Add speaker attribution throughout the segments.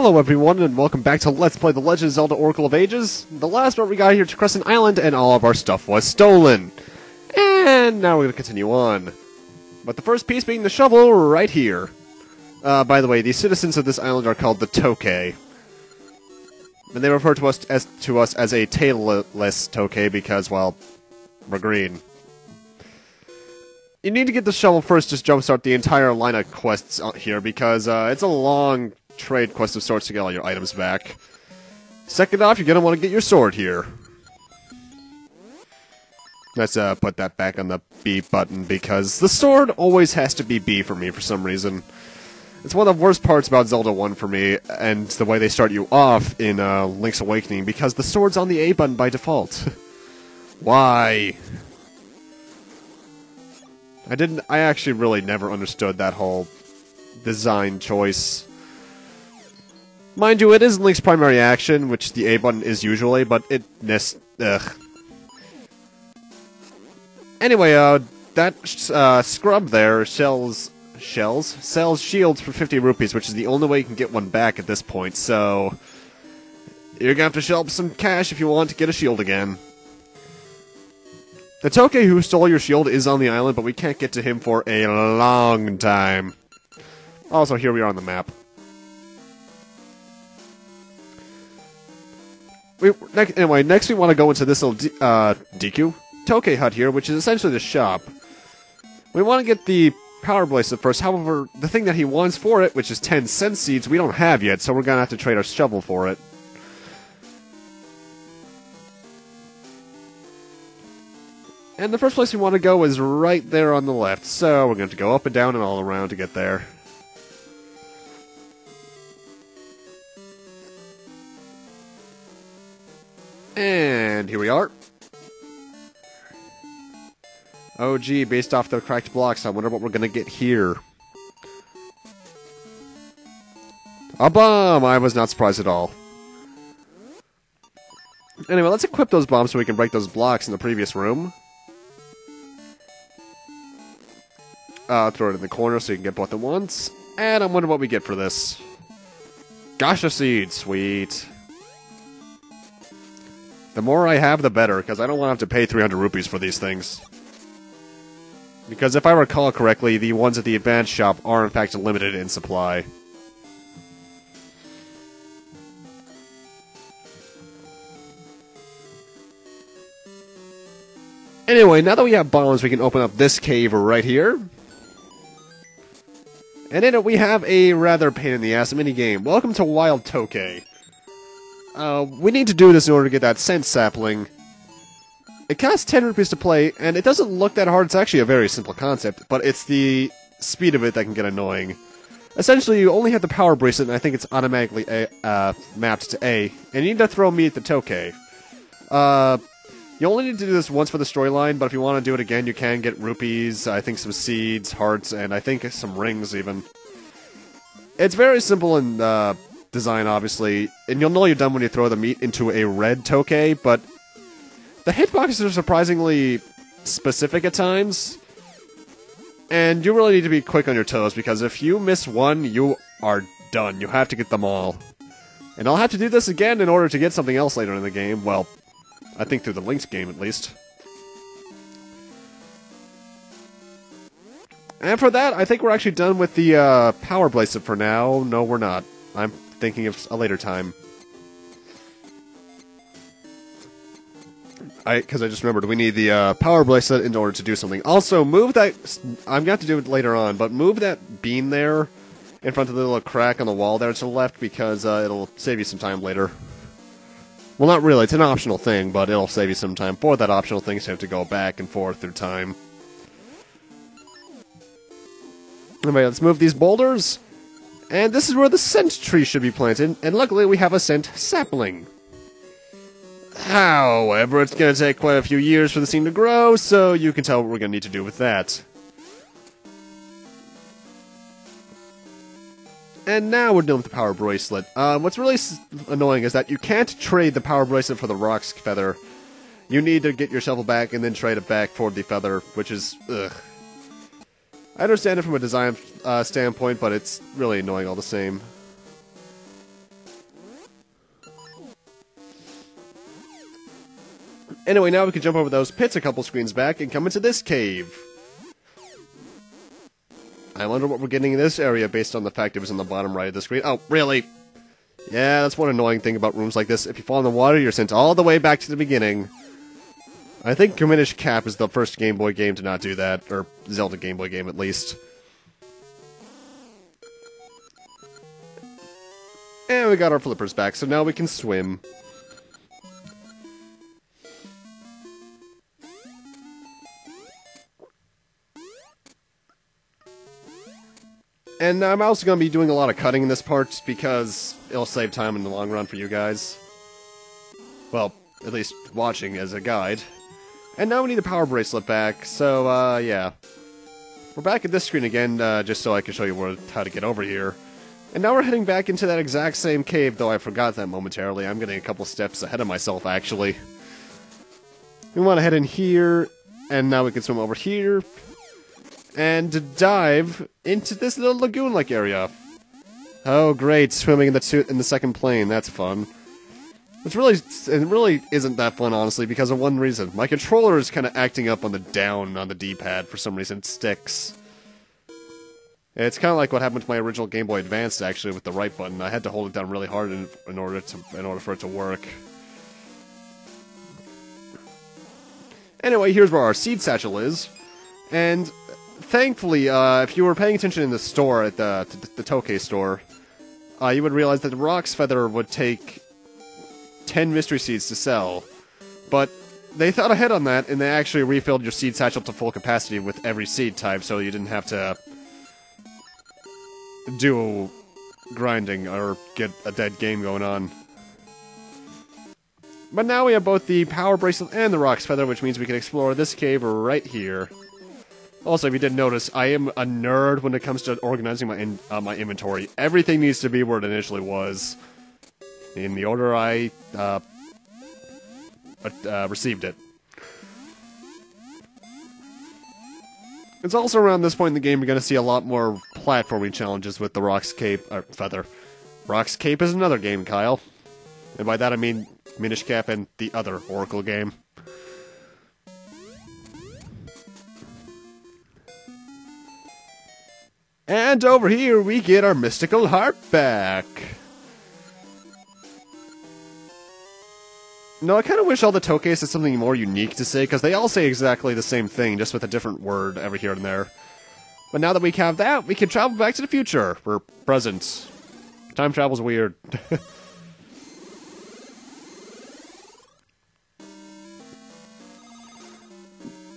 Speaker 1: Hello everyone, and welcome back to Let's Play The Legend of Zelda Oracle of Ages. The last part we got here to Crescent Island, and all of our stuff was stolen. And now we're going to continue on. But the first piece being the shovel right here. By the way, the citizens of this island are called the Tokay. And they refer to us as a tailless Tokay because, well, we're green. You need to get the shovel first, just jumpstart the entire line of quests here, because it's a long trade quest of sorts to get all your items back. Second off, you're going to want to get your sword here. Let's put that back on the B button, because the sword always has to be B for me for some reason. It's one of the worst parts about Zelda 1 for me, and the way they start you off in Link's Awakening, because the sword's on the A button by default. Why? I actually really never understood that whole design choice. Mind you, it is Link's primary action, which the A button is usually, but ugh. Anyway, that scrub there sells shields for 50 rupees, which is the only way you can get one back at this point, so you're gonna have to shell up some cash if you want to get a shield again. The Tokay who stole your shield is on the island, but we can't get to him for a long time. Also, here we are on the map. Anyway, next we want to go into this little DQ Tokay hut here, which is essentially the shop. We want to get the power bracelet first, however, the thing that he wants for it, which is 10 cent seeds, we don't have yet, so we're gonna have to trade our shovel for it. And the first place we want to go is right there on the left, so we're going to go up and down and all around to get there. And here we are. Oh gee, based off the cracked blocks, I wonder what we're going to get here. A bomb! I was not surprised at all. Anyway, let's equip those bombs so we can break those blocks in the previous room. Throw it in the corner so you can get both at once. And I wonder what we get for this. Gasha seed, sweet. The more I have, the better, because I don't want to have to pay 300 rupees for these things. Because if I recall correctly, the ones at the advanced shop are in fact limited in supply. Anyway, now that we have bombs, we can open up this cave right here. And in it, we have a rather pain-in-the-ass minigame. Welcome to Wild Tokay. We need to do this in order to get that scent sapling. It costs 10 rupees to play, and it doesn't look that hard. It's actually a very simple concept, but it's the speed of it that can get annoying. Essentially, you only have the power bracelet, and I think it's automatically mapped to A, and you need to throw meat at the Tokay. You only need to do this once for the storyline, but if you want to do it again, you can get rupees, I think some seeds, hearts, and I think some rings, even. It's very simple in design, obviously, and you'll know you're done when you throw the meat into a red Tokay, but the hitboxes are surprisingly specific at times, and you really need to be quick on your toes, because if you miss one, you are done. You have to get them all. And I'll have to do this again in order to get something else later in the game, well, I think through the Link's game, at least. And for that, I think we're actually done with the power bracelet for now. No, we're not. I'm thinking of a later time. Because I just remembered, we need the power bracelet in order to do something. Also, move that... I'm going to have to do it later on, but move that beam there in front of the little crack on the wall there to the left, because it'll save you some time later. Well, not really. It's an optional thing, but it'll save you some time for that optional thing, so you have to go back and forth through time. Anyway, let's move these boulders. And this is where the scent tree should be planted, and luckily we have a scent sapling. However, it's going to take quite a few years for this thing to grow, so you can tell what we're going to need to do with that. And now we're done with the power bracelet. What's really annoying is that you can't trade the power bracelet for the Rock's feather. You need to get your shovel back and then trade it back for the feather, which is, ugh. I understand it from a design standpoint, but it's really annoying all the same. Anyway, now we can jump over those pits a couple screens back and come into this cave. I wonder what we're getting in this area based on the fact it was in the bottom right of the screen. Oh, really? Yeah, that's one annoying thing about rooms like this. If you fall in the water, you're sent all the way back to the beginning. I think Minish Cap is the first Game Boy game to not do that, or Zelda Game Boy game at least. And we got our flippers back, so now we can swim. And I'm also going to be doing a lot of cutting in this part, because it'll save time in the long run for you guys. Well, at least watching as a guide. And now we need the power bracelet back, so, yeah. We're back at this screen again, just so I can show you how to get over here. And now we're heading back into that exact same cave, though I forgot that momentarily. I'm getting a couple steps ahead of myself, actually. We want to head in here, and now we can swim over here. And dive into this little lagoon-like area. Oh, great, swimming in the second plane. That's fun. It really isn't that fun, honestly, because of one reason. My controller is kind of acting up on the down on the D-pad for some reason. It sticks. It's kind of like what happened to my original Game Boy Advance, actually, with the right button. I had to hold it down really hard in order for it to work. Anyway, here's where our seed satchel is, and thankfully, if you were paying attention in the store at the Tokay store, you would realize that the Rock's Feather would take 10 mystery seeds to sell, but they thought ahead on that, and they actually refilled your seed satchel to full capacity with every seed type, so you didn't have to do grinding or get a dead game going on. But now we have both the Power Bracelet and the Rock's Feather, which means we can explore this cave right here. Also, if you didn't notice, I am a nerd when it comes to organizing my inventory. Everything needs to be where it initially was, in the order I received it. It's also around this point in the game you're going to see a lot more platforming challenges with the Rock's Feather. Rock's Cape is another game, Kyle. And by that I mean Minish Cap and the other Oracle game. And over here we get our mystical heart back. No, I kind of wish all the Tokays had something more unique to say, because they all say exactly the same thing, just with a different word every here and there. But now that we have that, we can travel back to the future, or present. Time travel's weird.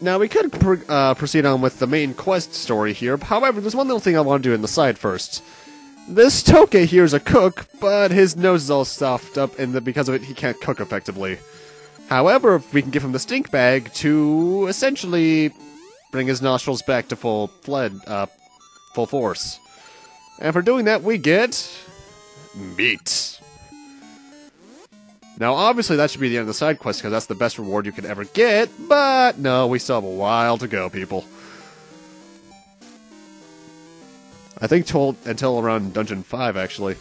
Speaker 1: Now, we could proceed on with the main quest story here, however, there's one little thing I want to do on the side first. This Tokay here is a cook, but his nose is all stuffed up, and because of it, he can't cook effectively. However, we can give him the stink bag to essentially bring his nostrils back to full force. And for doing that, we get meat. Now, obviously, that should be the end of the side quest, because that's the best reward you could ever get, but no, we still have a while to go, people. I think until around Dungeon 5, actually.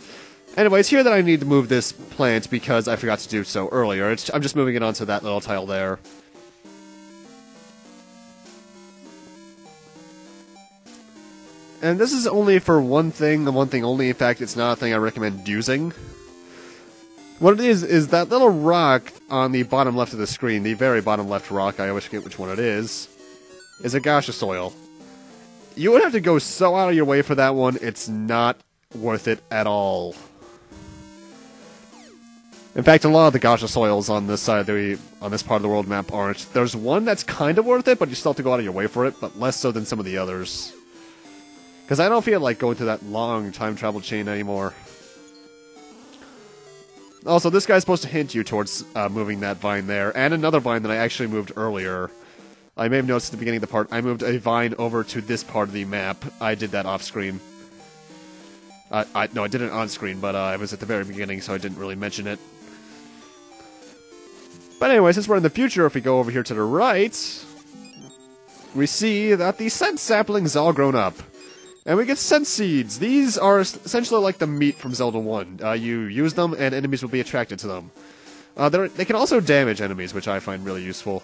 Speaker 1: Anyway, it's here that I need to move this plant because I forgot to do so earlier. I'm just moving it onto that little tile there. And this is only for one thing, and one thing only. In fact, it's not a thing I recommend using. What it is that little rock on the bottom left of the screen, the very bottom left rock, I always forget which one it is a gaseous soil. You would have to go so out of your way for that one, it's not worth it at all. In fact, a lot of the gaseous soils on this side on this part of the world map aren't. There's one that's kind of worth it, but you still have to go out of your way for it, but less so than some of the others. Because I don't feel like going through that long time travel chain anymore. Also, this guy's supposed to hint you towards moving that vine there, and another vine that I actually moved earlier. I may have noticed at the beginning of the part, I moved a vine over to this part of the map. I did that off-screen. No, I did it on-screen, but I was at the very beginning, so I didn't really mention it. But anyway, since we're in the future, if we go over here to the right, we see that the scent sapling is all grown up. And we get scent seeds. These are essentially like the meat from Zelda 1. You use them, and enemies will be attracted to them. They can also damage enemies, which I find really useful.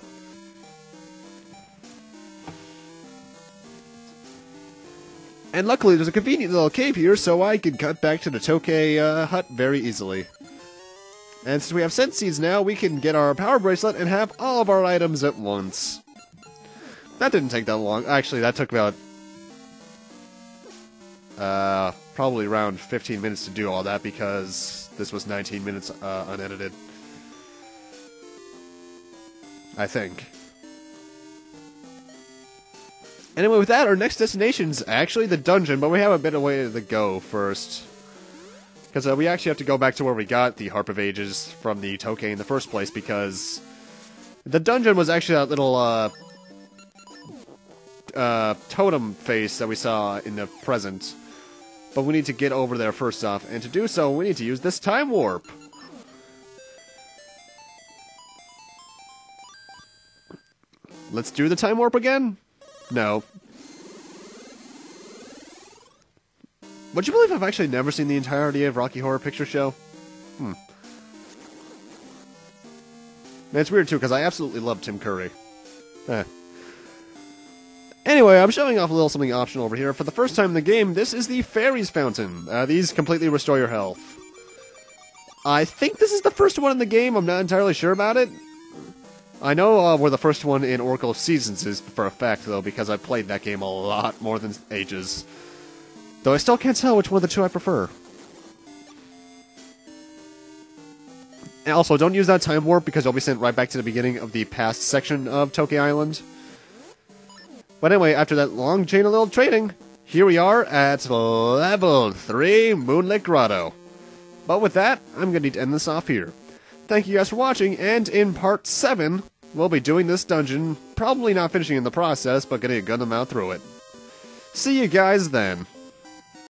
Speaker 1: And luckily, there's a convenient little cave here, so I can cut back to the Tokay hut very easily. And since we have sense seeds now, we can get our power bracelet and have all of our items at once. That didn't take that long. Actually, that took about probably around 15 minutes to do all that, because this was 19 minutes unedited. I think. Anyway, with that, our next destination's actually the dungeon, but we have a bit of way to go first. Because we actually have to go back to where we got the Harp of Ages from the Tokay in the first place, because the dungeon was actually that little totem face that we saw in the present. But we need to get over there first off, and to do so, we need to use this time warp. Let's do the time warp again? No. Would you believe I've actually never seen the entirety of Rocky Horror Picture Show? Man, it's weird too, because I absolutely love Tim Curry. Anyway, I'm showing off a little something optional over here. For the first time in the game, this is the Fairies Fountain. These completely restore your health. I think this is the first one in the game, I'm not entirely sure about it. I know where the first one in Oracle of Seasons is for a fact, though, because I played that game a lot more than ages. Though I still can't tell which one of the two I prefer. And also, don't use that time warp, because you'll be sent right back to the beginning of the past section of Tokay Island. But anyway, after that long chain of little trading, here we are at level 3 Moonlit Grotto. But with that, I'm going to need to end this off here. Thank you guys for watching, and in part 7, we'll be doing this dungeon, probably not finishing in the process, but getting a good amount through it. See you guys then.